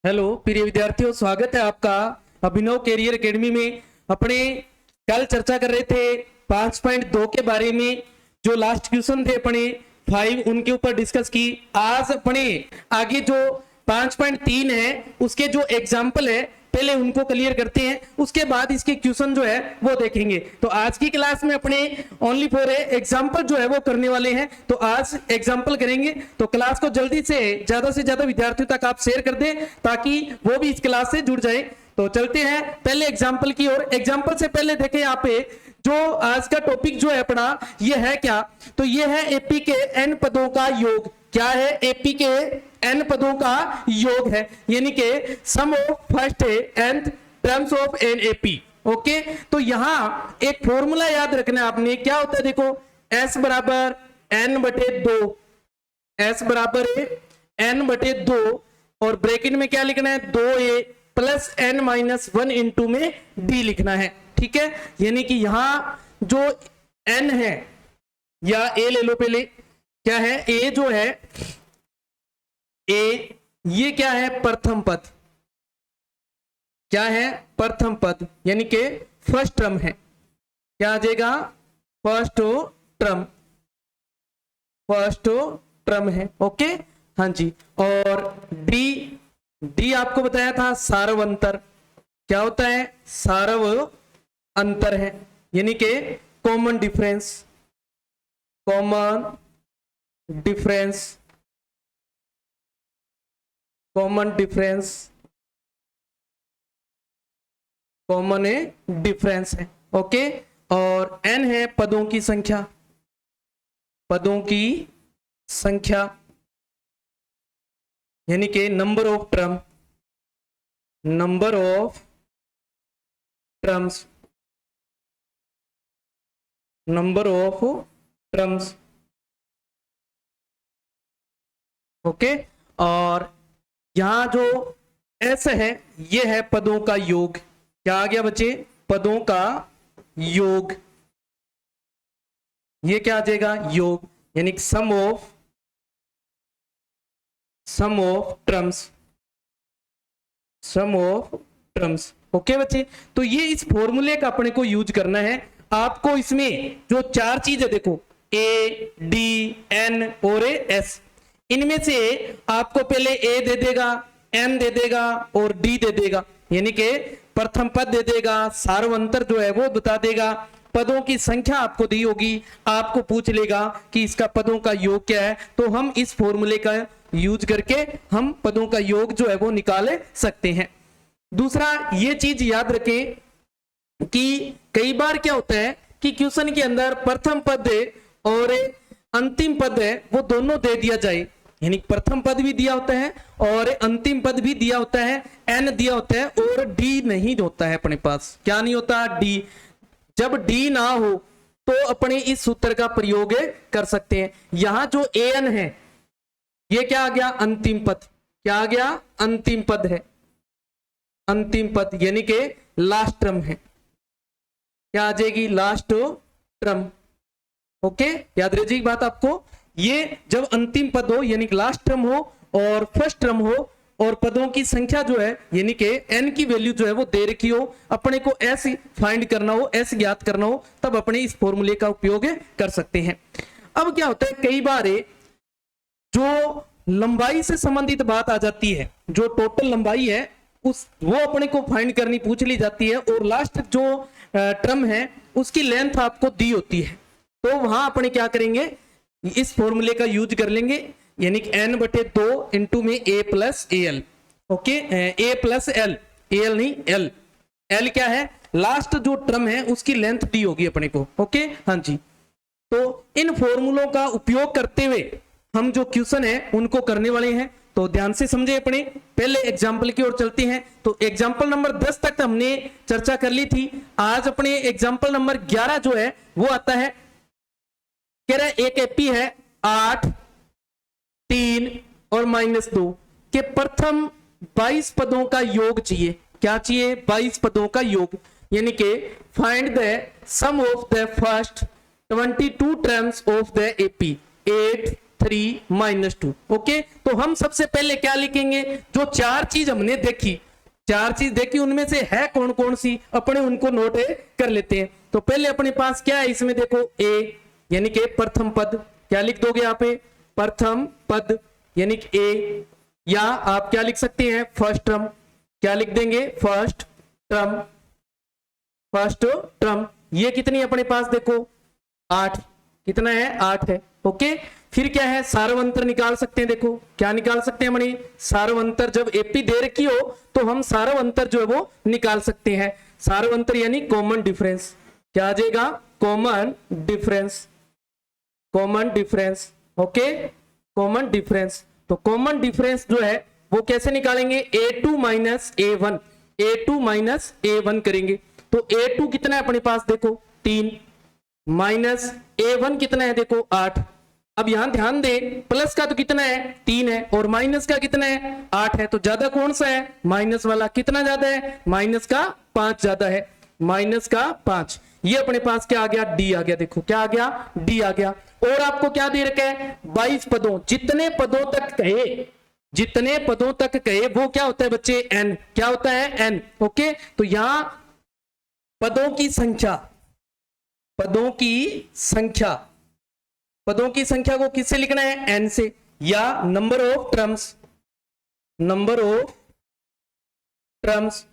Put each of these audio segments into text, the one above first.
Hello प्रिय विद्यार्थियों, स्वागत है आपका अभिनव कैरियर एकेडमी में। अपने कल चर्चा कर रहे थे 5.2 के बारे में। जो लास्ट क्वेश्चन थे अपने 5 उनके ऊपर डिस्कस की। आज अपने आगे जो 5.3 है उसके जो एग्जाम्पल है पहले उनको क्लियर करते हैं, उसके बाद इसके क्वेश्चन जो है वो देखेंगे। तो आज की क्लास में अपने ओनली फॉर एग्जाम्पल जो है वो करने वाले हैं। तो आज एग्जाम्पल करेंगे, तो क्लास को जल्दी से ज्यादा विद्यार्थियों तक आप शेयर कर दें ताकि वो भी इस क्लास से जुड़ जाए। तो चलते हैं पहले एग्जाम्पल की ओर। एग्जाम्पल से पहले देखें यहाँ पे जो आज का टॉपिक जो है अपना ये है क्या, तो ये है एपी के एन पदों का योग। क्या है? एपी के एन पदों का योग है, यानी कि sum of first and terms of an A P. Okay, तो यहां एक फॉर्मूला याद रखना है आपने। क्या होता है देखो, एस बराबर एन बटे 2, एस बराबर एन बटे 2 और ब्रैकेट में क्या लिखना है 2a plus n minus 1 into में डी लिखना है। ठीक है, यानी कि यहां जो n है या a ले लो पहले। क्या है? a जो है a, ये क्या है? प्रथम पद। क्या है? प्रथम पद, यानी कि फर्स्ट टर्म है। क्या आ जाएगा? फर्स्ट टर्म, फर्स्ट टर्म है। ओके, हाँ जी। और डी आपको बताया था सारव अंतर। क्या होता है? सारव अंतर है, यानी कि common difference, common difference, common difference, common difference है। ओके, और एन है पदों की संख्या, पदों की संख्या, यानी कि number of term, number of terms, number of terms. Okay, और यहां जो एस है ये है पदों का योग। क्या आ गया बच्चे? पदों का योग। ये क्या आ जाएगा? योग, यानी sum of terms, sum of terms. Okay बच्चे, तो ये इस फॉर्मूले का अपने को यूज करना है। आपको इसमें जो चार चीज है देखो, ए डी एन और एस, इनमें से आपको पहले ए दे देगा, एन दे देगा और डी दे देगा, यानी कि प्रथम पद दे देगा, सारव अंतर जो है वो बता देगा, पदों की संख्या आपको दी होगी, आपको पूछ लेगा कि इसका पदों का योग क्या है। तो हम इस फॉर्मूले का यूज करके हम पदों का योग जो है वो निकाल सकते हैं। दूसरा ये चीज याद रखें कि कई बार क्या होता है कि क्वेश्चन के अंदर प्रथम पद और अंतिम पद है वो दोनों दे दिया जाए, यानी प्रथम पद भी दिया होता है और अंतिम पद भी दिया होता है, एन दिया होता है और डी नहीं होता है अपने पास। क्या नहीं होता? डी। जब डी ना हो तो अपने इस सूत्र का प्रयोग कर सकते हैं। यहां जो ए एन है ये क्या आ गया? अंतिम पद। क्या आ गया? अंतिम पद है, अंतिम पद, यानी कि लास्ट टर्म है। क्या आ जाएगी? Last term. ओके, याद रखिए बात आपको, ये जब अंतिम पद हो यानी कि लास्ट टर्म हो और फर्स्ट टर्म हो और पदों की संख्या जो है यानी कि एन की वैल्यू जो है वो दे रखी हो, अपने को एस फाइंड करना हो, एस ज्ञात करना हो, तब अपने इस फॉर्मूले का उपयोग कर सकते हैं। अब क्या होता है, कई बार जो लंबाई से संबंधित बात आ जाती है, जो टोटल लंबाई है वो अपने को फाइंड करनी पूछ ली जाती है और लास्ट जो टर्म है उसकी लेंथ आपको दी होती है, तो वहां अपने क्या करेंगे? इस फॉर्मूले का यूज कर लेंगे, यानी कि एन बटे 2 इंटू में A plus A L. Okay, A plus L, A L नहीं एल। एल क्या है? लास्ट जो टर्म है उसकी लेंथ दी होगी अपने को। ओके, हाँ जी। तो इन फॉर्मूलों का उपयोग करते हुए हम जो क्वेश्चन है उनको करने वाले हैं, तो ध्यान से समझे। अपने पहले एग्जाम्पल की ओर चलते हैं। तो एग्जाम्पल नंबर 10 तक हमने चर्चा कर ली थी। आज अपने एग्जाम्पल नंबर 11 जो है वो आता है। कह रहा है एक एपी है 8, 3 और -2 के प्रथम 22 पदों का योग चाहिए। क्या चाहिए? 22 पदों का योग, यानी कि find the sum of the first 22 terms of the AP 8, 3 -2। Okay, तो हम सबसे पहले क्या लिखेंगे, जो चार चीज हमने देखी, चार चीज देखी उनमें से है कौन कौन सी, अपने उनको नोट कर लेते हैं। तो पहले अपने पास क्या है इसमें, देखो ए यानी कि प्रथम पद, क्या लिख दोगे यहाँ पे, प्रथम पद यानी कि ए, या आप क्या लिख सकते हैं फर्स्ट टर्म, क्या लिख देंगे फर्स्ट टर्म, फर्स्ट टर्म। ये कितनी अपने पास देखो 8, कितना है 8 है। ओके, फिर क्या है सार्वंतर निकाल सकते हैं, देखो क्या निकाल सकते हैं अपनी सार्वंतर, जब एपी दे रखी हो तो हम सार्वंतर जो है वो निकाल सकते हैं। सार्वंतर यानी कॉमन डिफरेंस, क्या आ जाएगा common difference, common difference. Okay, common difference, तो कॉमन डिफरेंस जो है वो कैसे निकालेंगे, a2 minus a1, a2 minus a1 करेंगे। तो a2 कितना है अपने पास देखो 3, माइनस a1 कितना है देखो 8। अब यहां ध्यान दे, प्लस का तो कितना है 3 है और माइनस का कितना है 8 है, तो ज्यादा कौन सा है माइनस वाला, कितना ज्यादा है माइनस का 5 ज्यादा है, माइनस का 5। ये अपने पास क्या आ गया डी आ गया, देखो क्या आ गया डी आ गया। और आपको क्या दे रखा है 22 पदों, जितने पदों तक कहे, जितने पदों तक कहे वो क्या होता है बच्चे n, क्या होता है n। ओके, तो यहां पदों की संख्या, पदों की संख्या, पदों की संख्या को किससे लिखना है n से, या number of terms, number of terms,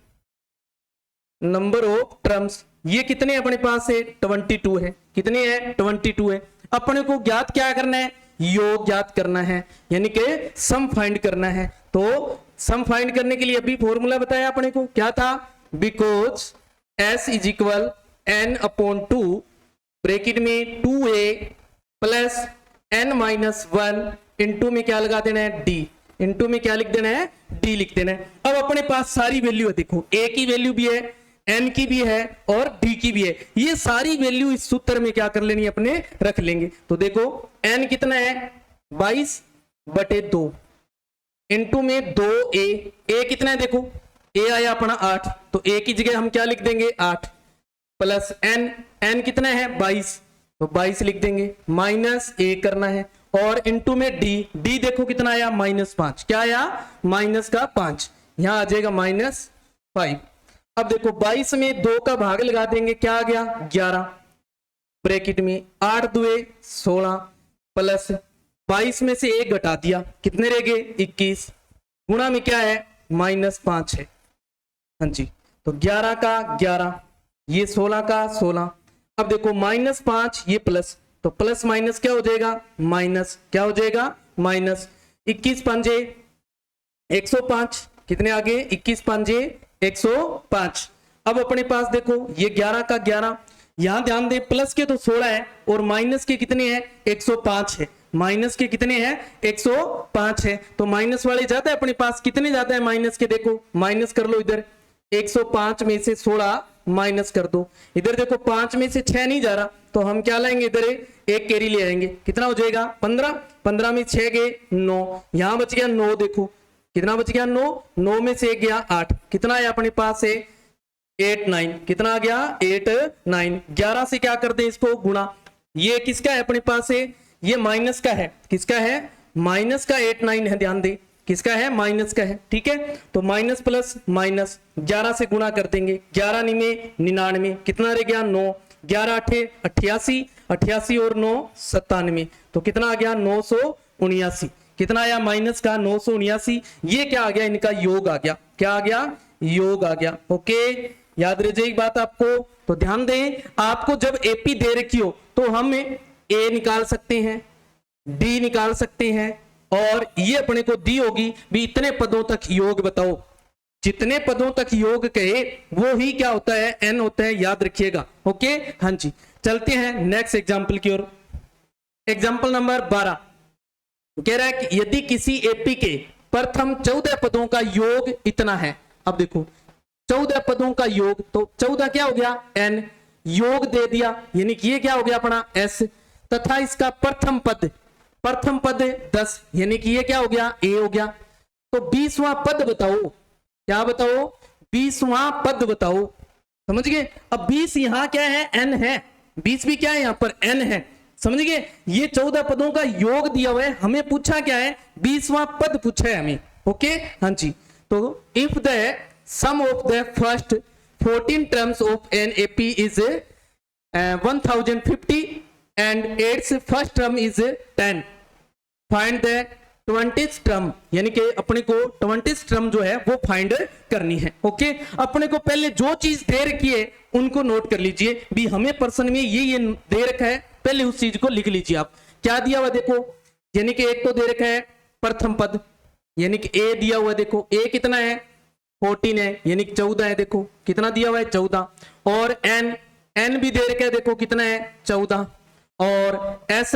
number of terms. ये कितने अपने पास है 22 है, कितने है 22 है। अपने को ज्ञात क्या करना है, योग ज्ञात करना है, यानी कि सम फाइंड करना है। तो सम फाइंड करने के लिए अभी फॉर्मूला बताया अपने को, क्या था, because s is equal n/2 bracket में 2a प्लस n-1 इंटू में क्या लगा देना है d, इंटू में क्या लिख देना है d लिख देना है। अब अपने पास सारी वैल्यू है, देखो a की वैल्यू भी है, n की भी है और d की भी है, ये सारी वैल्यू इस सूत्र में क्या कर लेनी है अपने रख लेंगे। तो देखो n कितना है 22/2 इंटू में 2a, a कितना है देखो a आया अपना 8, तो a की जगह हम क्या लिख देंगे 8 प्लस n, n कितना है 22, तो 22 लिख देंगे, माइनस a करना है और इंटू में d, d देखो कितना आया -5, क्या आया माइनस का 5, यहां आ जाएगा -5। अब देखो 22 में 2 का भाग लगा देंगे, क्या आ गया 11 ब्रैकेट में 8 दुए 16 प्लस 22 में से 1 घटा दिया, कितने रह गए 21, गुणा में क्या है -5 है। हाँ जी, तो 11 का 11, ये 16 का 16। अब देखो -5 ये प्लस, तो प्लस माइनस क्या हो जाएगा माइनस, क्या हो जाएगा माइनस। 21 पंजे 105, कितने आगे 21 पंजे 105। अब अपने पास देखो ये 11 का 11, यहां ध्यान दे प्लस के तो 16 है और माइनस के कितने हैं 105 है, माइनस के कितने हैं 105 है, तो माइनस वाले ज्यादा है अपने पास, कितने ज्यादा है माइनस के, देखो माइनस कर लो इधर, 105 में से 16 माइनस कर दो, इधर देखो 5 में से 6 नहीं जा रहा, तो हम क्या लाएंगे इधर एक कैरी ले आएंगे, कितना हो जाएगा 15, 15 में 6 गए 9, यहां बच गया 9, देखो कितना बच गया 9, 9 में से 1 गया 8, कितना आया अपने पास है 8 9, कितना आ गया 8 9। 11 से क्या कर दे इसको गुणा, ये किसका है अपने पास है, ये माइनस का है, किसका है माइनस का 8 9 है, ध्यान दे किसका है माइनस का है, ठीक है। तो माइनस प्लस माइनस 11 से गुणा कर देंगे, 11 निमे 99, कितना रह गया 9, 11 8 88, 88 और 9 97, तो कितना आ गया 979, कितना आया माइनस का 979। ये क्या आ गया इनका योग आ गया, क्या आ गया योग आ गया। ओके, याद रह जाएगी बात आपको। तो ध्यान दें, आपको जब एपी दे रखी हो तो हम ए निकाल सकते हैं, डी निकाल सकते हैं, और ये अपने को दी होगी भी इतने पदों तक योग बताओ, जितने पदों तक योग कहे वो ही क्या होता है एन होता है, याद रखिएगा। ओके, हाँ जी, चलते हैं नेक्स्ट एग्जांपल की ओर। एग्जांपल नंबर 12 कह रहा है कि यदि किसी एपी के प्रथम 14 पदों का योग इतना है, अब देखो 14 पदों का योग, तो 14 क्या हो गया n, योग दे दिया यानी कि ये क्या हो गया अपना s, तथा इसका प्रथम पद 10 यानी कि ये क्या हो गया a हो गया। तो 20वां पद बताओ, क्या बताओ 20वां पद बताओ, समझ गए। अब 20 यहां क्या है n है, 20 भी क्या है यहां पर n है, समझ गए, ये 14 पदों का योग दिया हुआ है, हमें पूछा क्या है, 20वां पद पूछा है हमें। ओके, हाँ जी। तो if the sum of the first 14 terms of an AP is 1050 and its first term is 10, find the 20th term, यानी कि अपने को 20th टर्म जो है वो फाइंड करनी है। ओके, अपने को पहले जो चीज दे रखी है उनको नोट कर लीजिए भी, हमें प्रश्न में ये दे रखा है, पहले उस चीज को लिख लीजिए। आप क्या दिया हुआ देखो, यानी कि एक तो दे रखा है प्रथम पद, यानी कि ए दिया हुआ है, देखो ए कितना है 14 है, यानी कि 14 है, देखो कितना दिया हुआ है 14, और एन भी दे रखा है, देखो कितना है 14, और एस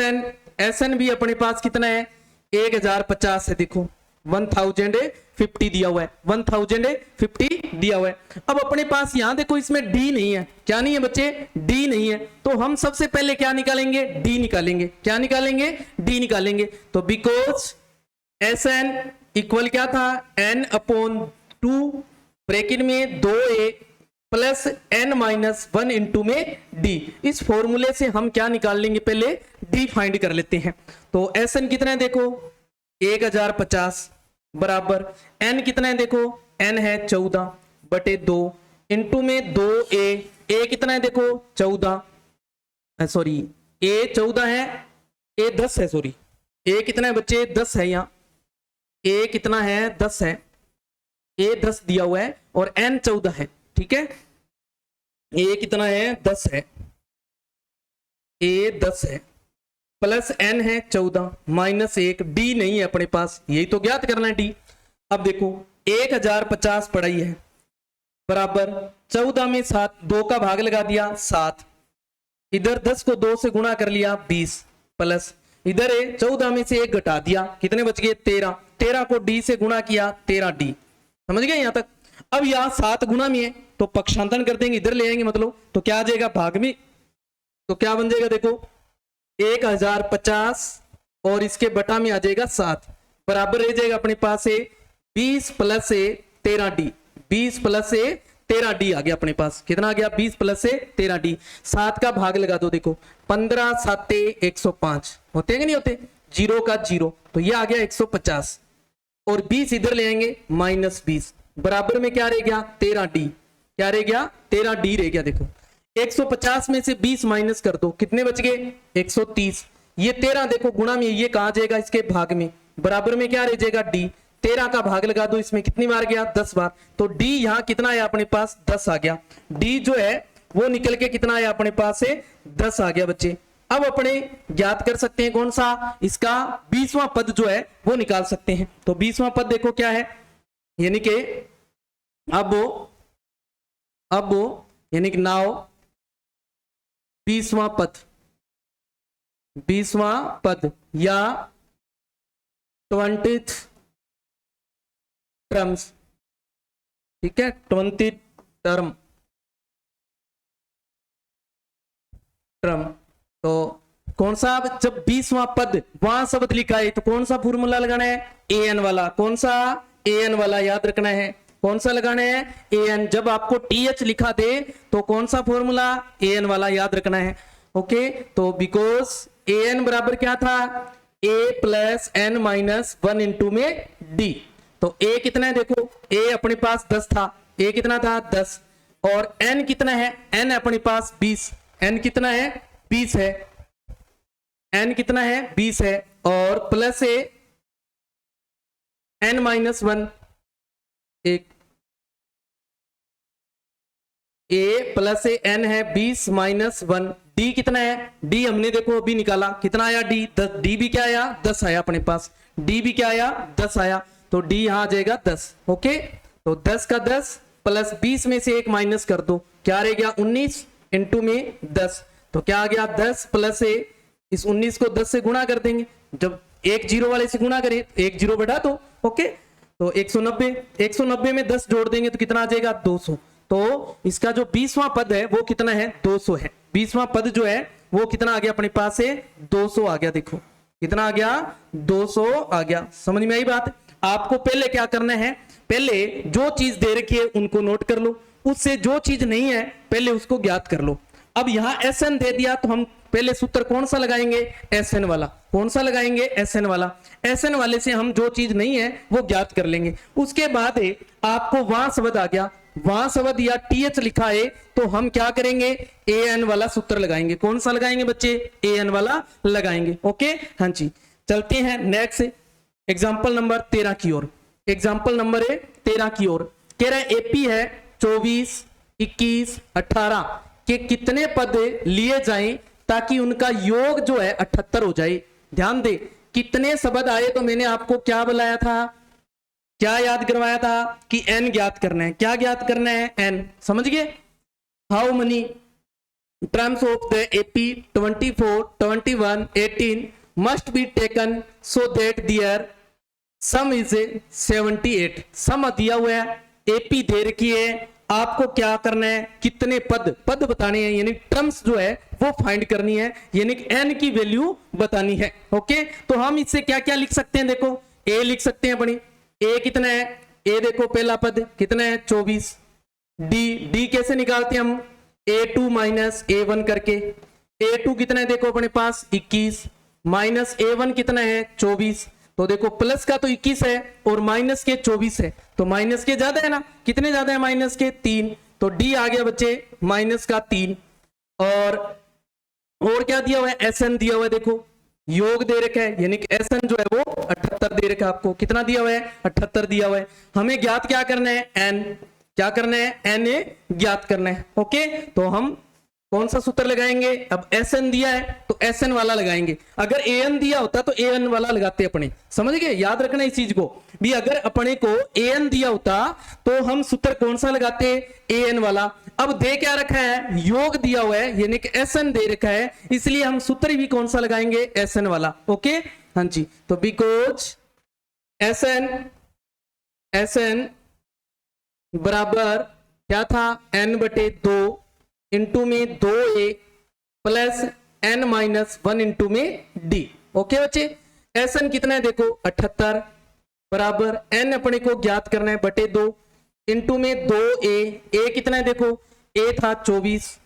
एन भी अपने पास कितना है 1050 है, देखो 1050 दिया हुआ है, 1050 दिया हुआ है। अब अपने पास यहां देखो इसमें डी नहीं है, क्या नहीं है बच्चे, डी नहीं है, तो हम सबसे पहले क्या निकालेंगे, डी निकालेंगे। क्या निकालेंगे, डी निकालेंगे। तो बिकॉज एस एन इक्वल क्या था, एन अपॉन 2 ब्रैकेट में 2a plus n minus 1 into में d। इस फॉर्मूले से हम क्या निकाल लेंगे, पहले d फाइंड कर लेते हैं। तो एस एन कितना है देखो 1050 बराबर n कितना है देखो, n है 14 बटे 2 इंटू में 2a कितना है देखो 14, सॉरी a 14 है, a 10 है, सॉरी a कितना है बच्चे 10 है, यहाँ a कितना है 10 है, a 10 दिया हुआ है और n 14 है, ठीक है। a कितना है 10 है, a 10 है प्लस n है 14 माइनस 1, d नहीं है अपने पास, यही तो ज्ञात करना है d। अब देखो 1050 पढ़ाई है बराबर 14 में 7, 2 का भाग लगा दिया 7, इधर 10 को 2 से गुणा कर लिया 20, प्लस इधर है 14 में से 1 घटा दिया, कितने बच गए 13, 13 को d से गुणा किया 13d। समझ गए यहां तक। अब यहां 7 गुना में है तो पक्षांतरण कर देंगे, इधर ले आएंगे, मतलब तो क्या आ जाएगा भाग में, तो क्या बन जाएगा देखो 1050 और इसके बटा में आ जाएगा 7 बराबर रह जाएगा अपने पास है 20 प्लस से 13d, 20 प्लस से 13d आ गया अपने पास, कितना आ गया 20 प्लस से 13d। 7 का भाग लगा दो, देखो 15 7 105 होते हैं कि नहीं होते, 0 का 0, तो ये आ गया 150 और 20 इधर ले आएंगे माइनस 20 बराबर में क्या रह गया 13d, क्या रह गया 13d रह गया। देखो 150 में से 20 माइनस कर दो, कितने बच गए 130, ये 13 देखो गुणा में, ये कहा जाएगा इसके भाग में, बराबर में क्या रह जाएगा d, 13 का भाग लगा दो, इसमें कितनी बार गया 10 बार, तो d यहाँ कितना है अपने पास 10 आ गया, d जो है वो निकल के कितना है अपने पास से 10 आ गया बच्चे। अब अपने ज्ञात कर सकते हैं कौन सा, इसका 20वां पद जो है वो निकाल सकते हैं। तो 20वां पद देखो क्या है, यानी कि अब यानी कि नाउ 20वां पद या 20th टर्म्स, ठीक है 20th टर्म, तो कौन सा, जब 20वां पद वहां शब्द लिखा है तो कौन सा फॉर्मूला लगाना है, an वाला, कौन सा an वाला याद रखना है, कौन सा लगाना है an। जब आपको th लिखा दे तो कौन सा फॉर्मूला an वाला याद रखना है। ओके, तो बिकॉज an बराबर क्या था a plus n minus 1 into में d, तो a कितना है देखो, a अपने पास 10 था, a कितना था 10, और n कितना है, n अपने पास 20, n कितना है 20 है, n कितना है 20 है, और प्लस है n माइनस 1 एक, a प्लस n है 20 माइनस 1, d कितना है, d हमने देखो अभी निकाला, कितना आया d, d भी क्या आया 10 आया अपने पास, d भी क्या आया 10 आया, तो d यहां आ जाएगा 10। ओके, तो 10 का 10 प्लस 20 में से 1 माइनस कर दो, क्या रह गया 19 इंटू में 10, तो क्या आ गया 10 प्लस है, इस 19 को 10 से गुणा कर देंगे, जब एक जीरो वाले से गुणा करें एक जीरो बढ़ा दो। ओके, तो 190 में 10 जोड़ देंगे तो कितना आ जाएगा 200, तो इसका जो 20वां पद है वो कितना है 200 है, 20वां पद जो है वो कितना आ गया अपने पास से 200 आ गया, देखो कितना आ गया 200 आ गया। समझ में आई बात। आपको पहले क्या करना है, पहले जो चीज दे रखी है उनको नोट कर लो, उससे जो चीज नहीं है पहले उसको ज्ञात कर लो। अब यहां एस एन दे दिया तो हम पहले सूत्र कौन सा लगाएंगे, Sn वाला। कौन सा लगाएंगे, Sn वाला। Sn वाले से हम जो चीज नहीं है वो ज्ञात कर लेंगे। उसके बाद आपको वहां शब्द आ गया, वहां शब्द या TH लिखा है, तो हम क्या करेंगे, An वाला सूत्र लगाएंगे। कौन सा लगाएंगे बच्चे, An वाला लगाएंगे। ओके, हाँ जी, चलते हैं नेक्स्ट एग्जाम्पल नंबर 13 की ओर। एग्जाम्पल नंबर 13 की ओर कह रहा है एपी है 24, 21, 18 के कितने पद लिए जाएं ताकि उनका योग जो है 78 हो जाए। ध्यान दे, कितने शब्द आए तो मैंने आपको क्या बुलाया था, क्या याद करवाया था कि n ज्ञात करना है। क्या ज्ञात करना है, n। समझ गए। How many terms of the AP 24, 21, 18 must be taken so that their sum is 78। सम दिया हुआ है, एपी दे रखी है, आपको क्या करना है, कितने पद बताने हैं, यानी टर्म्स जो है वो फाइंड करनी है, यानी n की वैल्यू बतानी है। ओके, तो हम इससे क्या क्या लिख सकते हैं, देखो a लिख सकते हैं अपनी, a कितना है, a देखो पहला पद कितना है 24। d कैसे निकालते हैं हम, a2 माइनस a1 करके। a2 कितना है देखो अपने पास 21 माइनस a1 कितना है 24। तो देखो प्लस का तो 21 है और माइनस के 24 है, तो माइनस के ज्यादा है ना, कितने ज्यादा है माइनस के 3, तो डी आ गया बच्चे माइनस का 3। और क्या दिया हुआ है, एसएन दिया हुआ है, देखो योग दे रखा है, यानी कि एसएन जो है वो 78 दे रखा है आपको। कितना दिया हुआ है, 78 दिया हुआ है। हमें ज्ञात क्या करना है, एन। क्या करना है, एन ए ज्ञात करना है। ओके, तो हम कौन सा सूत्र लगाएंगे, अब एसएन दिया है तो एसएन वाला लगाएंगे। अगर एएन दिया होता तो एएन वाला लगाते अपने, समझ गए, याद रखना इस चीज को भी। अगर अपने को एएन दिया होता तो हम सूत्र कौन सा लगाते, एएन वाला। अब दे क्या रखा है, योग दिया हुआ है, यानी कि एसएन दे रखा है, इसलिए हम सूत्र भी कौन सा लगाएंगे, एसएन वाला। ओके, हाँ जी, तो बिकॉज एसएन बराबर क्या था, n/2 इंटू में 2a plus n minus 1 into में d। ओके बच्चे, एसएन कितना है देखो 78 बराबर n अपने को ज्ञात करना है बटे 2 इंटू में 2a कितना है देखो, a था 24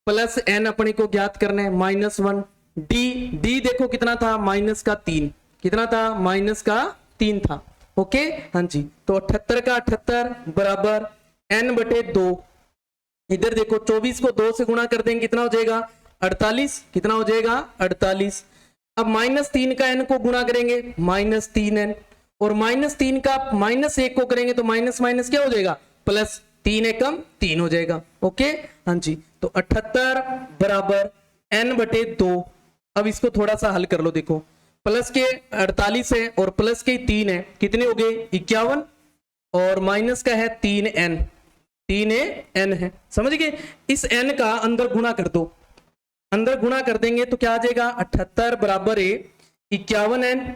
प्लस n अपने को ज्ञात करना है -1 d देखो कितना था माइनस का 3, कितना था माइनस का 3 था। ओके, हाँ जी, तो 78 का 78 बराबर n/2। इधर देखो 24 को 2 से गुणा कर देंगे कितना हो जाएगा 48, कितना हो जाएगा 48। अब -3 का n को गुणा करेंगे -3n, और -3 का -1 को करेंगे तो माइनस माइनस क्या हो जाएगा प्लस, 3 एकम 3 हो जाएगा। ओके, हाँ जी, तो 78 बराबर n/2। अब इसको थोड़ा सा हल कर लो, देखो प्लस के 48 है और प्लस के 3 है, कितने हो गए 51, और माइनस का है 3n, 3n है, समझ गए। इस n का अंदर गुणा कर दो, अंदर गुणा कर देंगे तो क्या आ जाएगा 78 बराबर 51n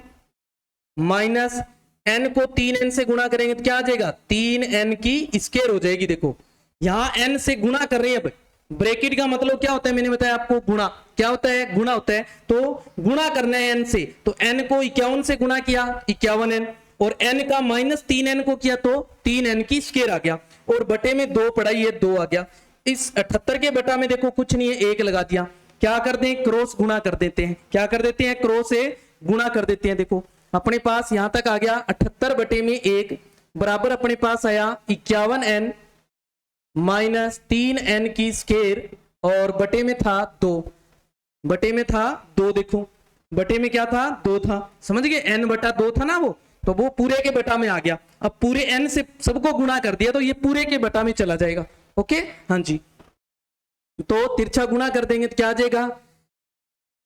माइनस n को 3n से गुणा करेंगे तो क्या आ जाएगा 3n की स्क्वायर हो जाएगी। देखो यहां n से गुणा कर रहे हैं, अब ब्रैकेट का मतलब क्या होता है, मैंने बताया आपको गुणा, क्या होता है गुणा होता है, तो गुणा करना है n से, तो n को 51 से गुणा किया 51n, और n का -3n को किया तो 3n की स्क्वायर आ गया, और बटे में 2 पड़ा, ये 2 आ गया। इस 78 के बटा में देखो कुछ नहीं है, 1 लगा दिया। क्या कर दें, क्रॉस गुणा कर देते हैं, क्या कर देते हैं, क्रॉस से गुणा कर देते हैं। देखो अपने पास यहां तक आ गया 78 बटे में 1 बराबर अपने पास आया 51n माइनस 3n की स्क्वायर, और बटे में था 2, बटे में था 2, देखो बटे में क्या था 2 था, समझ गए, n/2 था ना वो, तो वो पूरे के बटा में आ गया। अब पूरे n से सबको गुणा कर दिया तो ये पूरे के बटा में चला जाएगा। ओके, हाँ जी, तो तिरछा गुणा कर देंगे तो क्या आ जाएगा,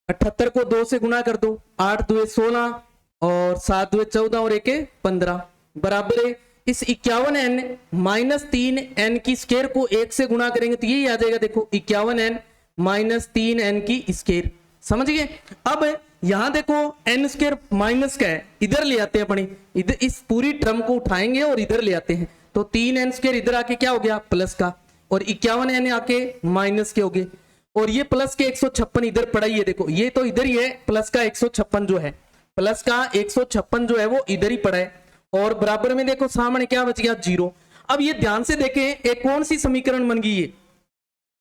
78 को 2 से गुणा कर दो, 8 2 16 और 7 2 14 और 1 15 बराबर इस 51n माइनस 3n की स्क्वायर को 1 से गुणा करेंगे तो यही आ जाएगा, देखो 51n माइनस 3n की स्क्वायर, समझ गए। अब यहां देखो n स्क्वायर माइनस का है, इधर ले आते हैं अपनी, इधर इस पूरी टर्म को उठाएंगे और इधर ले आते हैं, तो 3n स्क्वायर इधर आके क्या हो गया प्लस का, और 51n आके माइनस के हो गए, और ये प्लस के 156 इधर पड़ा ही है, देखो ये तो इधर ही है, प्लस का 156 जो है, प्लस का 156 जो है वो इधर ही पड़ा है, और बराबर में देखो सामने क्या बच गया 0। अब ये ध्यान से देखें, एक कौन सी समीकरण बन गई,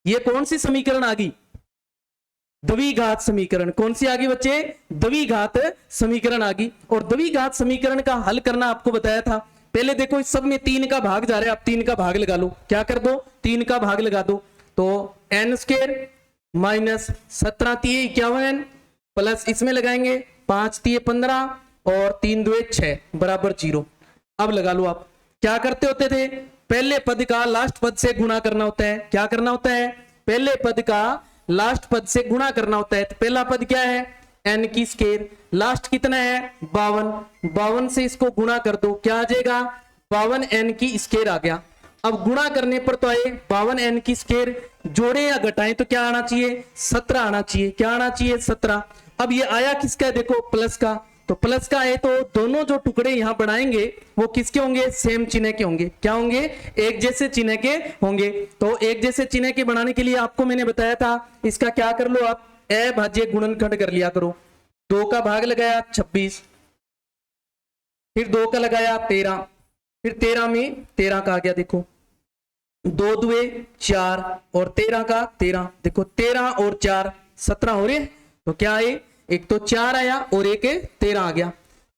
ये कौन सी समीकरण आ गई, द्विघात समीकरण। कौन सी आ गई बच्चे? द्विघात समीकरण आ गई। और द्विघात समीकरण का हल करना आपको बताया था। पहले देखो इस सब में 3 का भाग जा रहा है, आप 3 का भाग लगा लो। क्या कर दो? 3 का भाग लगा दो। तो n स्क्वायर माइनस 17 तिये 51 प्लस इसमें लगाएंगे 5 तिये 15 और 3 दुए 6 बराबर 0। अब लगा लो आप। क्या करते होते थे? पहले पद का लास्ट पद से गुणा करना होता है। क्या करना होता है? पहले पद का लास्ट पद से गुणा करना होता है। तो पहला पद क्या है? n की स्क्वायर। लास्ट कितना है? 52। 52 से इसको गुणा कर दो। क्या आ जाएगा? 52 n की स्क्वायर आ गया। अब गुणा करने पर तो आए 52 n की स्क्वायर, जोड़े या घटाएं तो क्या आना चाहिए? 17 आना चाहिए। क्या आना चाहिए? 17। अब ये आया किसका है? देखो प्लस का। तो प्लस का है तो दोनों जो टुकड़े यहां बनाएंगे वो किसके होंगे? सेम चिन्ह के होंगे। क्या होंगे? एक जैसे चिन्ह के होंगे। तो एक जैसे चिन्ह के बनाने के लिए आपको मैंने बताया था, इसका क्या कर लो आप? ए भाज्य गुणनखंड कर लिया करो। 2 का भाग लगाया 26, फिर 2 का लगाया 13, फिर 13 में 13 का आ गया। देखो 2 दुए 4 और 13 का 13। देखो 13 और 4 17 हो रहे। तो क्या है? एक तो 4 आया और एक 13 आ गया।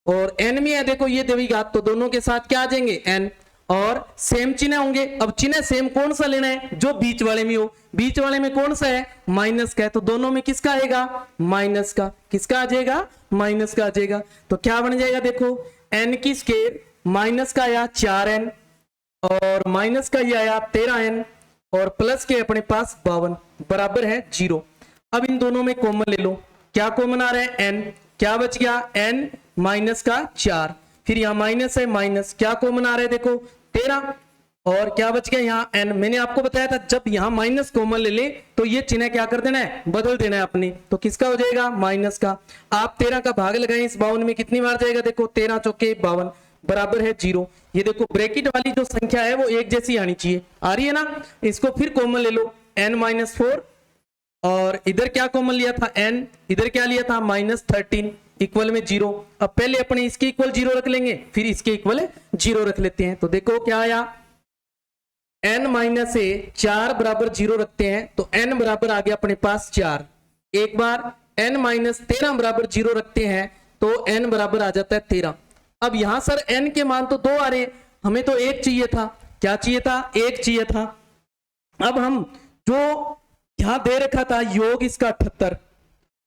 और n में है देखो ये द्विघात, तो दोनों के साथ क्या आ जाएंगे? n। और सेम चिन्ह होंगे। अब चिन्ह सेम कौन सा लेना है? जो बीच वाले में हो। बीच वाले में कौन सा है? माइनस का है। तो दोनों में किसका आएगा? माइनस का। किसका आ जाएगा? माइनस का आ जाएगा। तो क्या बन जाएगा? देखो n की स्क्वायर माइनस का आया 4n और माइनस का ये आया 13n और प्लस के अपने पास 52 बराबर है 0। अब इन दोनों में कॉमन ले लो। क्या कॉमन आ रहा है? n। क्या बच गया? n माइनस का 4, फिर यहां माइनस है माइनस, क्या कॉमन आ रहा है? देखो 13 और क्या बच गया? यहाँ n। मैंने आपको बताया था जब यहां माइनस कॉमन ले ले तो ये चिन्ह क्या कर देना है? बदल देना है अपनी। तो किसका हो जाएगा? माइनस का। आप 13 का भाग लगाएं इस 52 में, कितनी बार जाएगा? देखो 13 चौके 52 बराबर है 0। ये देखो ब्रैकेट वाली जो संख्या है वो एक जैसी आनी चाहिए। आ रही है ना? इसको फिर कॉमन ले लो n-4 और इधर क्या कॉमन लिया था? n। इधर क्या लिया था? -13 इक्वल में 0। अब पहले अपने इसके इक्वल 0 रख लेंगे, फिर इसके इक्वल 0 रख लेते हैं। तो देखो क्या आया? n-4 बराबर 0 रखते हैं तो n बराबर आ गया अपने पास 4। एक बार n-13 बराबर 0 रखते हैं तो n बराबर आ जाता है 13। अब यहां सर n के मान तो 2 आ रहे हैं, हमें तो 1 चाहिए था। क्या चाहिए था? 1 चाहिए था। अब हम जो यहां दे रखा था योग इसका 78,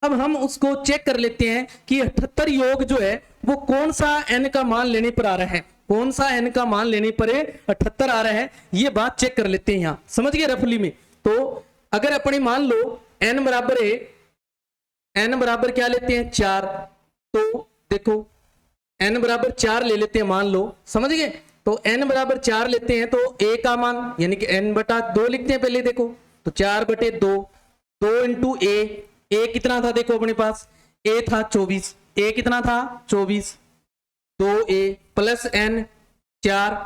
अब हम उसको चेक कर लेते हैं कि 78 योग जो है वो कौन सा n का मान लेने पर आ रहा है। कौन सा n का मान लेने पर 78 आ रहा है, ये बात चेक कर लेते हैं। यहां समझ गए रफली में? तो अगर अपने मान लो n बराबर है, n बराबर क्या लेते हैं? 4। तो देखो n बराबर 4 ले लेते हैं मान लो, समझ गए? तो n बराबर 4 लेते हैं तो a का मान यानी कि n बटा 2 लिखते हैं पहले। देखो तो 4 बटे 2, 2 इंटू a कितना था? देखो अपने पास a था 24, a कितना था? 24, 2a प्लस n 4,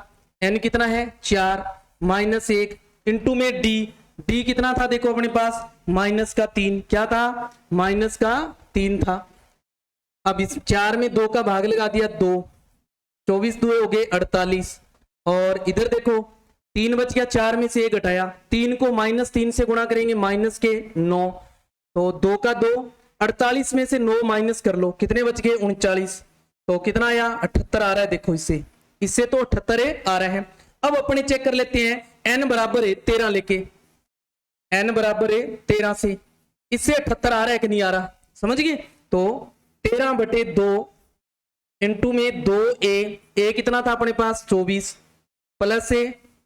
n कितना है? 4 माइनस 1 इंटू में d कितना था? देखो अपने पास माइनस का 3। क्या था? माइनस का 3 था। अब इस 4 में 2 का भाग लगा दिया 2, 24 2 हो गए 48 और इधर देखो 3 बच गया, 4 में से 1 घटाया, 3 को -3 से गुणा करेंगे माइनस के 9, तो 2 का 2, 48 में से 9 माइनस कर लो, कितने बच गए? 39। तो कितना आया? 78 आ रहा है। देखो इससे तो 78 आ रहा है। अब अपने चेक कर लेते हैं n बराबर है 13 लेके, n बराबर है 13 से इससे 78 आ रहा है कि नहीं आ रहा? समझ गए? तो 13 बटे 2 इंटू में 2a कितना था अपने पास? 24 प्लस से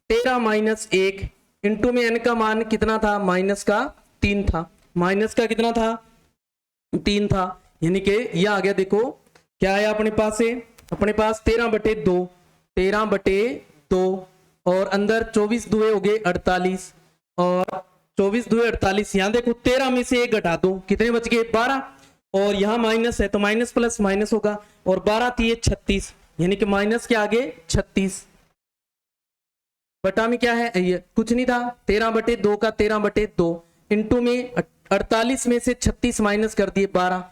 13 माइनस 1 इंटू में n का मान कितना था? माइनस का 3 था। माइनस का कितना था? 3 था, यानी कि यह आ गया। देखो क्या आया अपने पास से? अपने पास 13 बटे 2, 13 बटे 2 और अंदर 24 दुए हो गए 48 और 24 दुए 48। यहां देखो 13 में से 1 घटा दो, कितने बच गए? 12 और यहां माइनस है तो माइनस प्लस माइनस होगा और 12 थी 36, यानी कि माइनस के आगे 36 बटा में क्या है? ये कुछ नहीं था। 13 बटे 2 का 13 बटे 2 इंटू में 48 में से 36 माइनस कर दिए 12,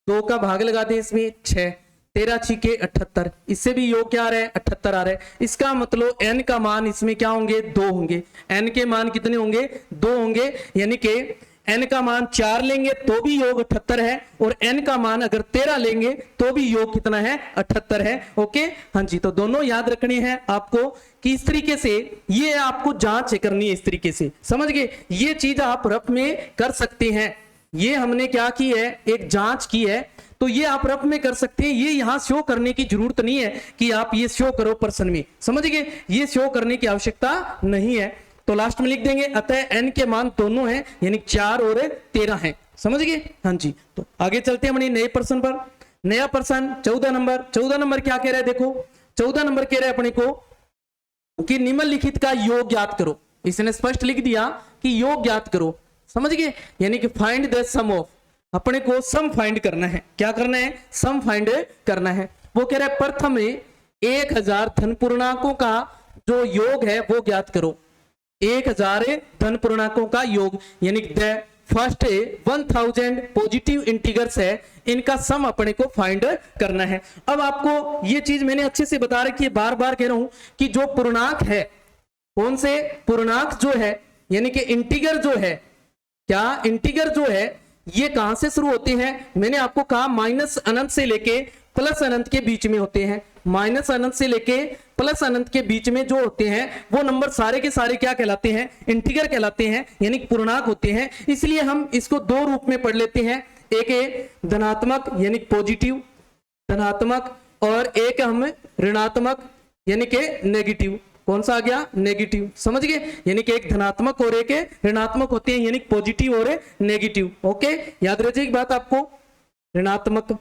2 का भाग लगा दे इसमें 6, 13 छिके 78। इससे भी योग क्या आ रहा है? 78 आ रहा है। इसका मतलब n का मान इसमें क्या होंगे? 2 होंगे। n के मान कितने होंगे? 2 होंगे, यानी कि n का मान 4 लेंगे तो भी योग 78 है, और n का मान अगर 13 लेंगे तो भी योग कितना है, 78 है। ओके हाँ जी, तो दोनों याद रखने हैं आपको कि इस तरीके से ये आपको जांच करनी है, इस तरीके से समझ गए। ये चीज आप रफ में कर सकते हैं, ये हमने क्या की है, एक जांच की है, तो ये आप रफ में कर सकते हैं। ये यहां शो करने की जरूरत नहीं है कि आप ये शो करो पर्सन में, समझ गए, ये शो करने की आवश्यकता नहीं है। तो लास्ट में लिख देंगे अतः n के मान दोनों हैं, यानी 4 और 13 हैं, समझ गए हाँ जी। तो आगे चलते हैं अपने नए प्रश्न पर। नया प्रश्न 14 नंबर क्या कह रहा है, देखो 14 नंबर कह रहा है अपने को कि निम्नलिखित का योग ज्ञात करो। इसने स्पष्ट लिख दिया कि योग ज्ञात करो, समझ गए, यानी कि फाइंड द सम ऑफ, अपने को सम फाइंड करना है। क्या करना है, सम फाइंड करना है। वो कह रहा है प्रथम 1000 धन पूर्णांकों का जो योग है वो ज्ञात करो। 1000 धन पूर्णांकों का योग, यानी द फर्स्ट 1000 पॉजिटिव इंटीगर्स है, इनका सम अपने को फाइंड करना है। अब आपको ये चीज मैंने अच्छे से बता रखी है, बार बार कह रहा हूं कि जो पूर्णांक है, कौन से पूर्णांक जो है, यानी कि इंटीगर जो है, क्या इंटीगर जो है ये कहां से शुरू होते हैं, मैंने आपको कहा माइनस अनंत से लेके प्लस अनंत के बीच में होते हैं। माइनस अनंत से लेके प्लस अनंत के बीच में जो होते हैं वो नंबर सारे के सारे क्या कहलाते हैं, इंटीगर कहलाते हैं, यानी पूर्णांक होते हैं। इसलिए हम इसको दो रूप में पढ़ लेते हैं, एक है धनात्मक यानी पॉजिटिव धनात्मक, और एक हम ऋणात्मक यानी कि नेगेटिव। कौन सा आ गया, नेगेटिव, समझ गए, यानी कि एक धनात्मक और एक ऋणात्मक होते हैं, यानी पॉजिटिव और नेगेटिव। ओके याद रखिए बात आपको, ऋणात्मक,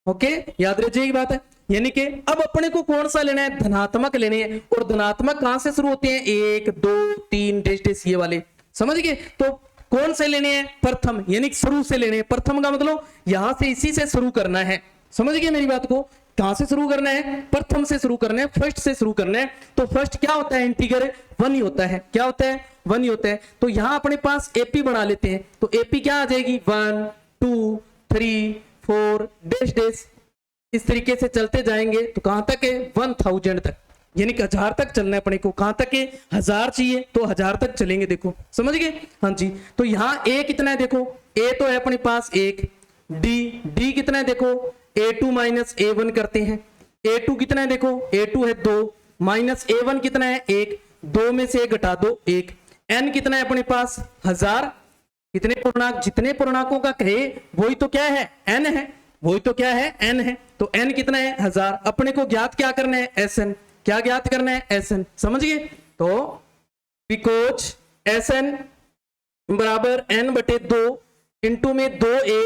ओके याद रखिए बात है। यानी कि अब अपने को कौन सा लेना है, धनात्मक लेने हैं, और धनात्मक कहां से शुरू होते हैं, 1 2 3 डैश ये वाले, समझ गए। तो कौन से लेने हैं, प्रथम, यानी शुरू से लेने हैं। प्रथम का मतलब यहां से इसी से शुरू करना है, समझ गए मेरी बात को, कहां से शुरू करना है, प्रथम से शुरू करना है, फर्स्ट से शुरू करना है। तो फर्स्ट क्या होता है, इंटीगर 1 ही होता है, क्या होता है, 1 ही होता है। तो यहां अपने पास एपी बना लेते हैं, तो एपी क्या आ जाएगी, 1 2 3 4 डैश डैश, इस तरीके से चलते जाएंगे तो कहां तक है, 1000 तक, यानी कि 1000 तक चलना है अपने को। कहां तक है, 1000 चाहिए तो 1000 तक चलेंगे, देखो समझ गए हाँ जी। तो यहां ए कितना है, देखो ए तो है अपने पास 1, डी कितना है, देखो a2 माइनस a1 करते हैं, a2 कितना है, देखो a2 है 2 माइनस a1 कितना है 1, 2 में से घटा दो 1, n कितना है अपने पास 1000, कितने पूर्णांक, जितने पूर्णांकों का कहे वही तो क्या है, n है, वही तो क्या है, n है। तो n कितना है 1000, अपने को ज्ञात क्या करना है, Sn, क्या ज्ञात करना है, Sn, समझ गए। तो बिकॉज Sn बराबर n बटे 2 इंटू में 2a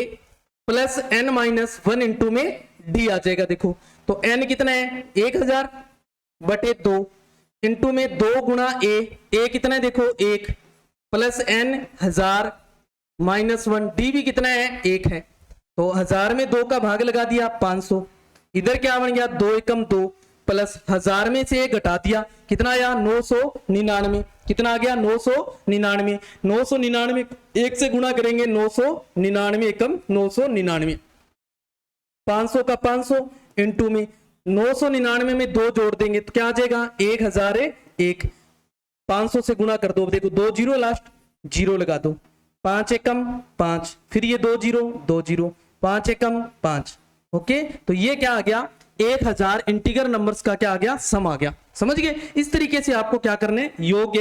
plus n minus 1 into में d आ जाएगा। देखो तो n कितना है 1000 बटे 2 इंटू में 2 गुणा a कितना है, देखो 1 प्लस n 1000 माइनस 1, d भी कितना है 1 है। तो 1000 में 2 का भाग लगा दिया 500, इधर क्या बन गया 2 एकम 2 प्लस 1000 में से घटा दिया, कितना आया 999, कितना आ गया 999, 999 1 से गुणा करेंगे 999 एकम 999, 500 का 500 इंटू में 999 में 2 जोड़ देंगे तो क्या आ जाएगा 1001, 500 से गुणा कर दो, देखो 2 जीरो लास्ट, जीरो लगा दो, 5 एकम 5, फिर ये 2 जीरो 2 जीरो, 5 एकम 5। ओके तो ये क्या आ गया 1000 इंटीगर नंबर्स का क्या आ गया, सम आ गया, समझ गए। इस तरीके से आपको क्या करने, योग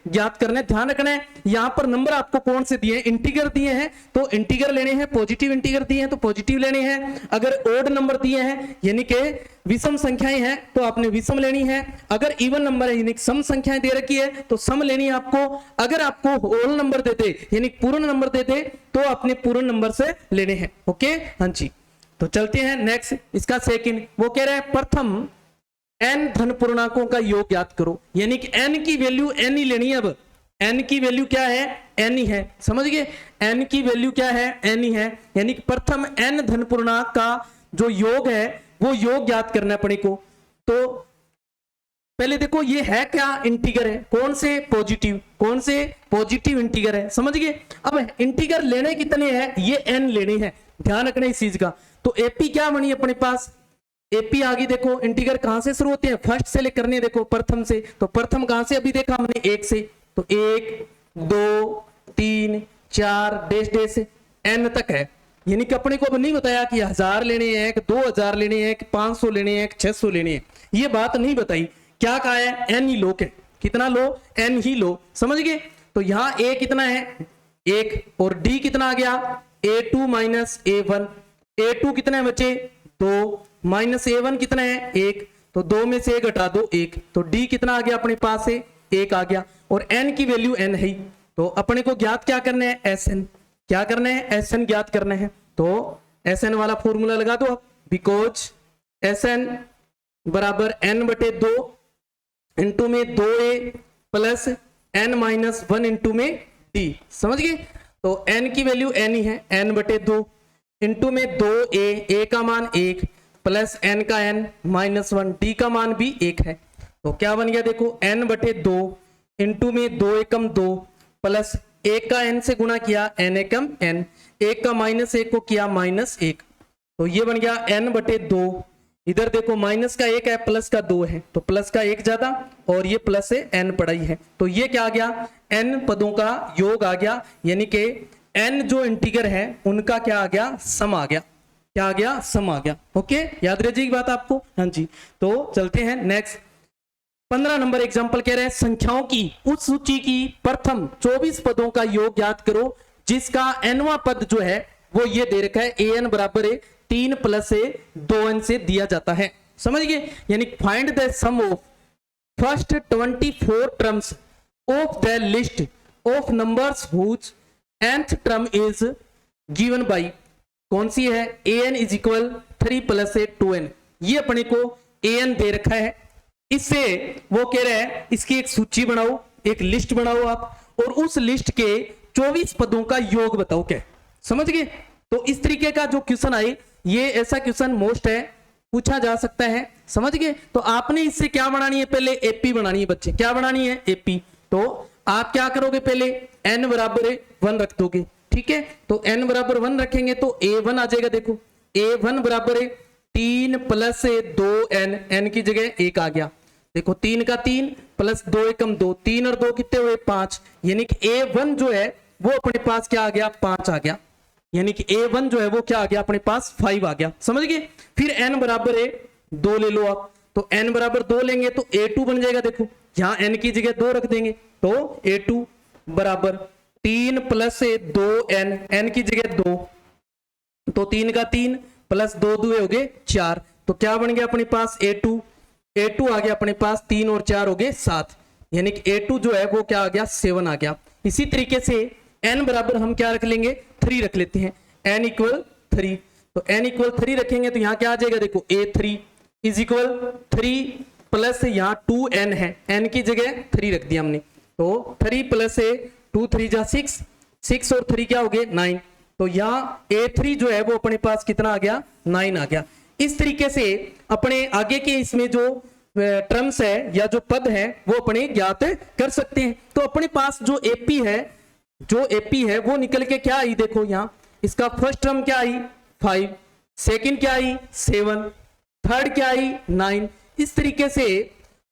ज्ञात करने, ध्यान रखना है यहां पर नंबर आपको कौन से दिए हैं, इंटीगर दिए हैं तो इंटीगर लेने हैं, पॉजिटिव इंटीगर दिए हैं तो पॉजिटिव लेने हैं, अगर ओड नंबर दिए हैं यानी कि विषम संख्याएं हैं तो आपने विषम लेनी है, अगर इवन नंबर है यानी सम संख्याएं दे रखी है तो सम लेनी है आपको, अगर आपको होल नंबर देते यानी पूर्ण नंबर देते तो अपने पूर्ण नंबर से लेने हैं। ओके हाँ जी, तो चलते हैं नेक्स्ट, इसका सेकंड, वो कह रहा है प्रथम n धन पूर्णांकों का योग ज्ञात करो, यानी कि n की वैल्यू n ही लेनी है। अब n की वैल्यू क्या है, n ही है, समझ गए, n की वैल्यू क्या है, n ही है, यानी कि प्रथम n धन पूर्णांक का जो योग है वो योग ज्ञात करना है अपने को। तो पहले देखो ये है क्या, इंटीगर है, कौन से पॉजिटिव, कौन से पॉजिटिव इंटीगर है, समझ गए। अब इंटीगर लेने कितने हैं, ये n लेने हैं, ध्यान रखना इस चीज का। तो एपी क्या बनी अपने पास, एपी आ गई, देखो इंटीगर कहां से शुरू होते हैं, फर्स्ट से लेकर करने, देखो प्रथम से, तो प्रथम कहां से अभी देखा हमने 1 से, तो 1 2 3 4 डैश डैश n तक है। यानी कि अपने को नहीं बताया कि 1000 लेने हैं कि 2000 लेने हैं कि 500 लेने हैं कि 600 लेने हैं, ये बात नहीं बताई। क्या कहा है, n ही लो के, कितना लो, n ही लो, समझ गए। तो यहाँ a कितना है 1 और d कितना आ गया a2 माइनस a1, a2 कितने बचे 2 माइनस a1 कितना है 1, तो 2 में से 1 घटा दो 1, तो d कितना आ गया अपने पास से 1 आ गया और n की वैल्यू n है। तो अपने को ज्ञात क्या करना है Sn, क्या करना है Sn ज्ञात करना है। तो Sn वाला फॉर्मूला लगा दो आप, बिकॉज Sn बराबर n बटे 2 इंटू में 2a plus n minus 1 into में d, समझ गए। तो n की वैल्यू n ही है, n बटे 2 इंटू में 2a, a का मान 1 प्लस n का n माइनस 1, d का मान भी 1 है। तो क्या बन गया देखो n बटे 2 इंटू में 2 एकम 2 प्लस 1 का n से गुणा किया n एकम n, 1 का माइनस 1 को किया माइनस 1, तो ये बन गया n बटे 2। इधर देखो माइनस का 1 है प्लस का 2 है, तो प्लस का 1 ज्यादा और ये प्लस से n पड़ा ही है, तो ये क्या आ गया n पदों का योग आ गया, यानी कि n जो इंटीगर है उनका क्या आ गया सम आ गया, क्या आ गया सम आ गया। ओके, याद रह जाएगी बात आपको। हाँ जी, तो चलते हैं नेक्स्ट 15 नंबर एग्जांपल कह रहे हैं संख्याओं की उस सूची की प्रथम 24 पदों का योग ज्ञात करो जिसका nवां पद जो है वो ये दे रखा है an बराबर है 3 प्लस 2n से दिया जाता है, समझ गए। यानी find the sum of first 24 terms of the list of numbers whose nth term is given by, कौन सी है an is equal 3 plus 2n, ये अपने को an दे रखा है। इससे वो कह रहे हैं इसकी एक सूची बनाओ, एक लिस्ट बनाओ आप और उस लिस्ट के 24 पदों का योग बताओ, क्या समझ गए। तो इस तरीके का जो क्वेश्चन आए, ये ऐसा क्वेश्चन मोस्ट है, पूछा जा सकता है, समझ गए। तो आपने इससे क्या बनानी है, पहले एपी बनानी है बच्चे, क्या बनानी है एपी। तो आप क्या करोगे, पहले n बराबर 1 रख दोगे, ठीक है। तो n बराबर 1 रखेंगे तो a1 आ जाएगा, देखो a1 बराबर 3 प्लस 2n, n की जगह 1 आ गया, देखो 3 का 3 प्लस 2 एकम 2, 3 और 2 कितने हुए 5, यानी कि a1 जो है वो अपने पास क्या आ गया 5 आ गया, यानी कि a1 जो है वो क्या आ गया अपने पास 5 आ गया, समझ गए। फिर n बराबर 2 ले लो आप, तो n बराबर 2 लेंगे तो a2 बन जाएगा, देखो यहां n की जगह 2 रख देंगे तो a2 बराबर 3 प्लस 2n, n की जगह 2, तो 3 का 3 प्लस 2 दुए हो गए 4, तो क्या बन गया अपने पास a2 आ गया अपने पास, 3 और 4 हो गए 7, यानी कि a2 जो है वो क्या आ गया 7 आ गया। इसी तरीके से n बराबर हम क्या रख लेंगे 3 रख लेते हैं, n इक्वल 3, तो n इक्वल 3 रखेंगे तो यहाँ क्या आ जाएगा, देखो a3 इज इक्वल 3 प्लस यहाँ 2n है, n की जगह 3 रख दिया हमने, तो 3 प्लस 2 3 जा 6, 6 और 3 क्या हो गए 9, तो यहाँ a3 जो है वो अपने पास कितना आ गया 9 आ गया। इस तरीके से अपने आगे के इसमें जो टर्म्स है या जो पद है वो अपने ज्ञात कर सकते हैं। तो अपने पास जो एपी है वो निकल के क्या आई, देखो यहाँ इसका फर्स्ट टर्म क्या आई 5, सेकंड क्या आई 7, थर्ड क्या आई 9, इस तरीके से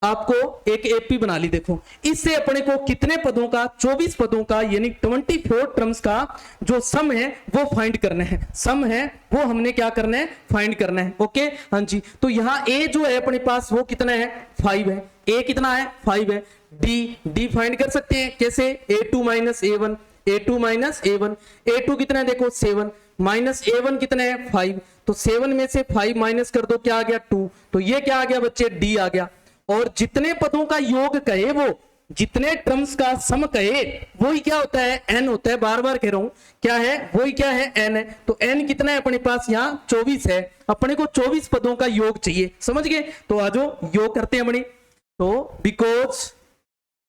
आपको एक एपी बना ली। देखो इससे अपने को कितने पदों का 24 पदों का यानी 24 टर्म्स का जो सम है वो फाइंड करना है, सम है वो हमने क्या करना है फाइंड करना है। ओके हाँ जी, तो यहाँ ए जो है अपने पास वो कितना है 5 है, ए कितना है 5 है, डी फाइंड कर सकते हैं कैसे, a2 minus a1, a2 minus a1, a2 कितना है देखो 7 माइनस a1 कितना है 5, तो 7 में से 5 माइनस कर दो क्या आ गया 2, तो ये क्या आ गया बच्चे डी आ गया। और जितने पदों का योग कहे वो, जितने टर्म्स का सम कहे वही क्या होता है n होता है, बार बार कह रहा हूं क्या है वही क्या है n है। तो n कितना है अपने पास यहाँ 24 है, अपने को 24 पदों का योग चाहिए, समझ गए। तो आज योग करते हैं अपने, तो बिकॉज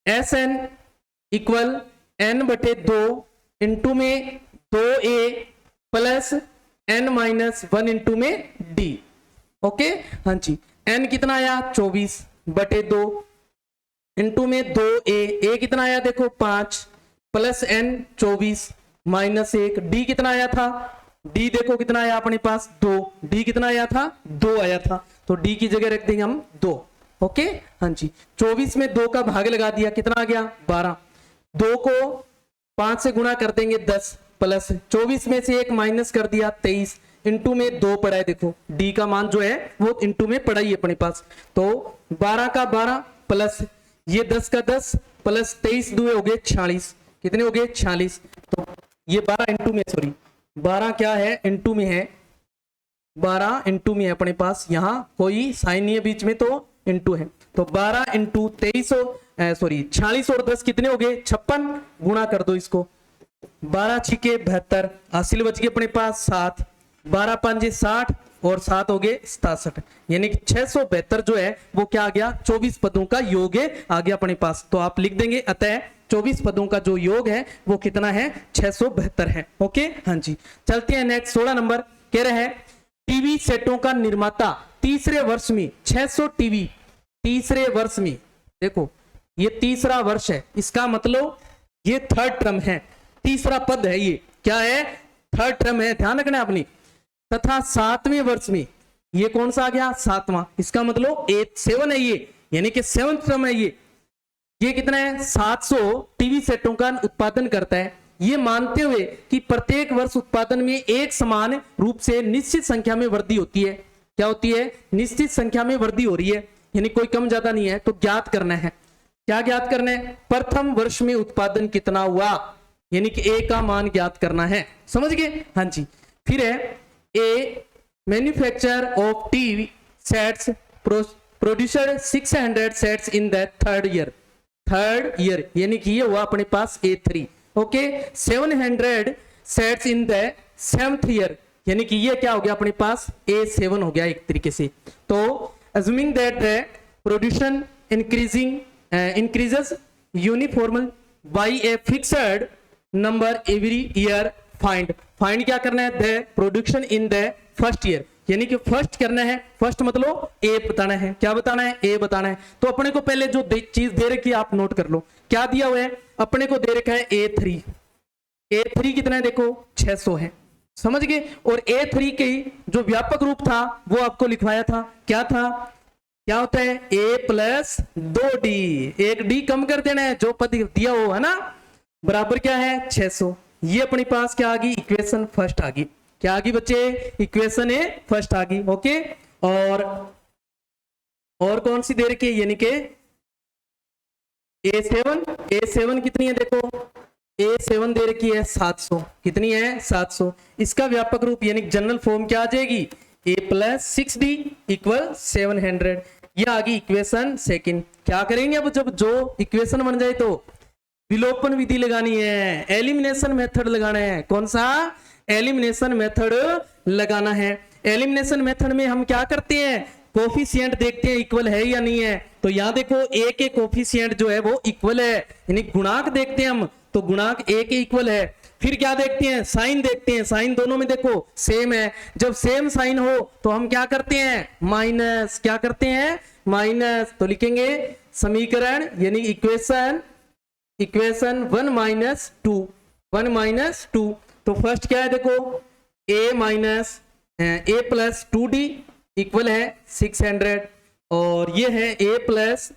Sn इक्वल n बटे 2 इंटू में 2a plus n minus 1 into में d। ओके हाँ जी, n कितना आया 24 बटे 2 इंटू में 2a कितना आया देखो 5 प्लस n 24 माइनस 1, d कितना आया था, d देखो कितना आया अपने पास 2, d कितना आया था 2 आया था, तो d की जगह रख देंगे हम 2। ओके हाँ जी, 24 में 2 का भाग लगा दिया कितना आ गया 12, 2 को 5 से गुणा कर देंगे 10 प्लस 24 में से 1 माइनस कर दिया 23 इंटू में 2 पड़ा है। देखो डी का मान जो है वो इंटू में पड़ा ही है अपने पास। तो 12 का 12 प्लस ये 10 का 10 प्लस 23 दुए हो गए 46। कितने हो गए 46। तो ये 12 इंटू में, सॉरी 12 क्या है इंटू में है, 12 इंटू में है अपने पास, यहाँ कोई साइन नहीं है बीच में तो इंटू है। तो 12 इंटू 23 सॉरी 46 और 10 कितने हो गए 56। गुणा कर दो इसको, 12 छिके 72, हासिल बच गए अपने पास 7, 12 पंजे 60 और 7 हो गए 67, यानी कि 672 जो है वो क्या आ गया 24 पदों का योग आ गया अपने पास। तो आप लिख देंगे अतः 24 पदों का जो योग है वो कितना है 672 है। ओके हाँ जी, चलते हैं नेक्स्ट 16 नंबर कह रहे हैं टीवी सेटों का निर्माता तीसरे वर्ष में 600 टीवी, तीसरे वर्ष में, देखो ये तीसरा वर्ष है, इसका मतलब ये थर्ड टर्म है, तीसरा पद है, ये क्या है थर्ड टर्म है, ध्यान रखना अपनी। तथा 7वें वर्ष में ये कौन सा आ गया 7वां, इसका मतलब 7 है ये, यानी कि 7th टर्म है ये कितना है 700 टीवी सेटों का उत्पादन करता है, ये मानते हुए कि प्रत्येक वर्ष उत्पादन में एक समान रूप से निश्चित संख्या में वृद्धि होती है। क्या होती है निश्चित संख्या में वृद्धि हो रही है, यानी कोई कम ज्यादा नहीं है। तो ज्ञात करना है, क्या ज्ञात करना है प्रथम वर्ष में उत्पादन कितना हुआ, यानी कि ए का मान ज्ञात करना है, समझ गए हाँ जी। फिर है a manufacture of TV sets producer 600 sets in the third year, यानी कि ये हुआ अपने पास A3। Okay 700 sets in the 7th year, यानी कि ये क्या हो गया अपने पास A7 हो गया एक तरीके से। तो assuming that the production increases uniformly by a fixed number every year, find क्या करना है the production in the first year, यानी कि फर्स्ट करना है, फर्स्ट मतलब ए बताना है, क्या बताना है ए बताना है। तो अपने को पहले जो चीज दे रखी है आप नोट कर लो, क्या दिया हुआ है अपने को दे रखा है A3 कितना है देखो 600 है, समझ गए। और A3 के जो व्यापक रूप था वो आपको लिखवाया था, क्या था क्या होता है A प्लस 2D, एक D कम कर देना है जो पद दिया हो है ना, बराबर क्या है 600। ये अपने पास क्या आ गई इक्वेशन फर्स्ट आ गई, क्या आ गई बच्चे इक्वेशन ए फर्स्ट आ गई। ओके और कौन सी दे रखी है, यानी कि A7 कितनी है देखो A7 दे रखी है 700, कितनी है 700। इसका व्यापक रूप यानी जनरल फॉर्म क्या आ जाएगी A प्लस 6D इक्वल 700, ये आ गई इक्वेशन सेकंड। क्या करेंगे अब जब जो इक्वेशन बन जाए तो विलोपन विधि लगानी है, एलिमिनेशन मेथड लगाना है, कौन सा एलिमिनेशन मेथड लगाना है। एलिमिनेशन मेथड में हम क्या करते हैं कोफिशिएंट देखते हैं इक्वल है या नहीं है। तो यहाँ देखो ए के कोफिशिएंट जो है वो इक्वल है, यानी गुणांक देखते हैं हम तो गुणांक ए के इक्वल है। फिर क्या देखते हैं साइन देखते हैं, साइन दोनों में देखो सेम है, जब सेम साइन हो तो हम क्या करते हैं माइनस, क्या करते हैं माइनस। तो लिखेंगे समीकरण यानी इक्वेशन 1 माइनस 2। तो फर्स्ट क्या है देखो a प्लस 2D इक्वल है 600 और ये है a प्लस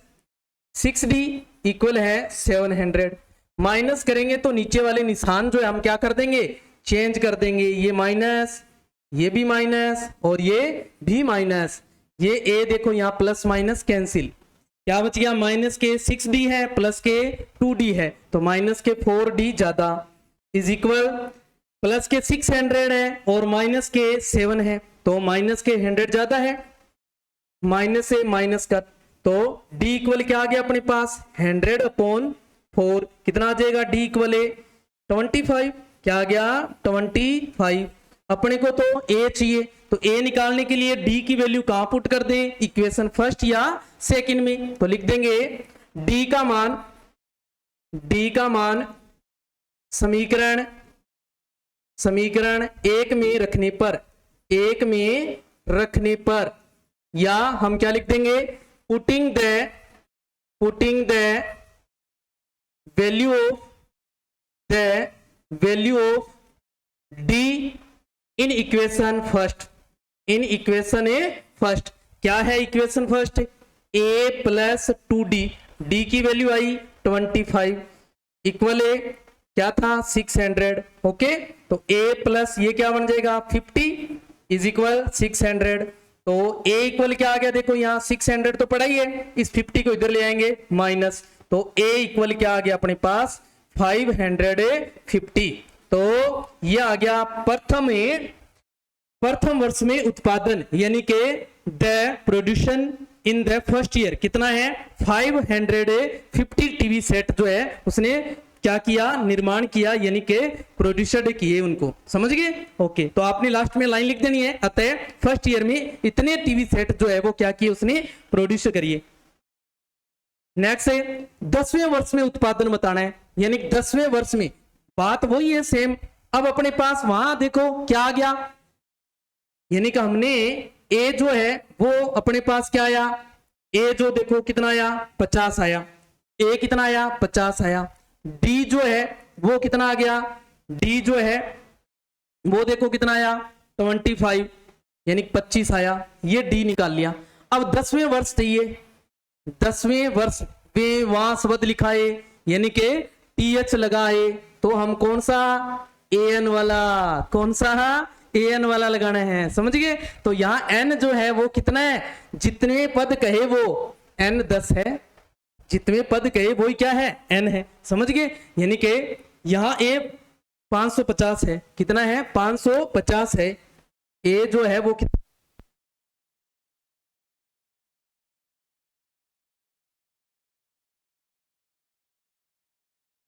6D इक्वल है 700। माइनस करेंगे तो नीचे वाले निशान जो है हम क्या कर देंगे चेंज कर देंगे, ये माइनस, ये भी माइनस और ये भी माइनस। ये a देखो यहाँ प्लस माइनस कैंसिल, क्या बच गया माइनस के 6D है प्लस के 2D है तो माइनस के 4D ज्यादा इज इक्वल प्लस के 600 है और माइनस के 7 है तो माइनस के 100 ज्यादा है, माइनस से माइनस का तो D इक्वल क्या आ गया अपने पास 100/4, कितना आ जाएगा D इक्वल 25, क्या आ गया 25। अपने को तो A चाहिए तो A निकालने के लिए D की वैल्यू कहां पुट कर दें इक्वेशन फर्स्ट या सेकंड में। तो लिख देंगे D का मान समीकरण एक में रखने पर या हम क्या लिख देंगे putting the value of D in equation first. क्या है equation first A plus 2D, D की वैल्यू आई 25 इक्वल क्या था 600। ओके, तो a प्लस ये क्या बन जाएगा 50 इज इक्वल 600। तो a इक्वल क्या आ गया, देखो यहाँ 600 तो पड़ा ही है, इस 50 को इधर ले आएंगे माइनस, तो a इक्वल क्या आ गया अपने पास 550। तो ये आ गया प्रथम वर्ष में उत्पादन, यानी कि the production in the first year कितना है 550 टीवी सेट जो है उसने क्या किया, निर्माण किया, यानी कि प्रोड्यूसर किए उनको। समझ गए? ओके, तो आपने लास्ट में लाइन लिख देनी है, अतः फर्स्ट ईयर में इतने टीवी सेट जो है वो क्या किए उसने प्रोड्यूस करिए। नेक्स्ट है 10वें वर्ष में उत्पादन बताना है, यानी 10वें वर्ष में, बात वही है सेम। अब अपने पास वहां देखो क्या आ गया, यानी कि हमने ए जो है वो अपने पास क्या आया, ए जो देखो कितना आया 50 आया, ए कितना आया 50 आया। डी जो है वो कितना आ गया, डी जो है वो देखो कितना आया 25, यानी 25 आया, ये डी निकाल लिया। अब 10वें वर्ष चाहिए, 10वें वर्ष में वहां शब्द लिखाए, यानी कि टीएच लगाए, तो हम कौन सा एन वाला, कौन सा एन वाला लगाना है। समझ गए? तो यहाँ एन जो है वो कितना है, जितने पद कहे वो एन 10 है, जितने पद कहे वो क्या है एन है। समझ गए? यानी कि यहाँ ए 550 है, कितना है 550 है, ए जो है वो कितना